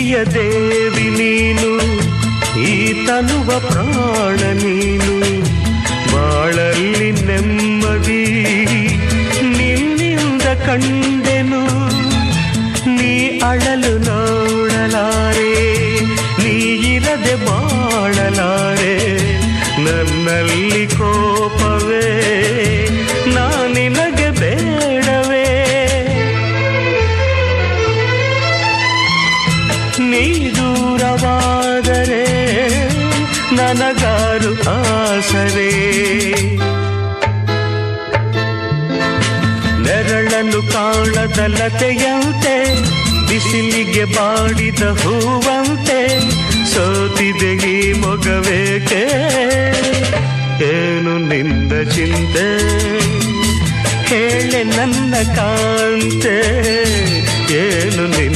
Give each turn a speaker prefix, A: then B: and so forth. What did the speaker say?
A: ಪ್ರೀತಿಯ ದೇವಿ ನೀನು, ಈ ತನುವ ಪ್ರಾಣ ನೀನು, ಬಾಳಲ್ಲಿ ನೆಮ್ಮದಿ ನಿನ್ನಿಂದ ಕಂಡೆನು. ನೀ ಅಳಲು ನೋಡಲಾರೆ, ನೀ ಇರದೆ ಬಾಳಲಾರೆ, ನನ್ನಲ್ಲಿ ಕೋಪವೇ ನಾನಿನಗೆ ಬೇಡವೇ. ನೀ ದೂರವಾದರೆ ನನಗಾರು ಆಸರೆ, ನೆರಳನ್ನು ಕಾಣದ ಲತೆಯಂತೆ, ಬಿಸಿಲಿಗೆ ಬಾಡಿದ ಹೂವಂತೆ, ಸೋತಿದೆ ಈ ಮೊಗವೇಕೆ, ಏನು ನಿನ್ನ ಚಿಂತೆ, ಹೇಳೆ ನನ್ನ ಕಾಂತೆ, ಏನು ನಿನ್ನ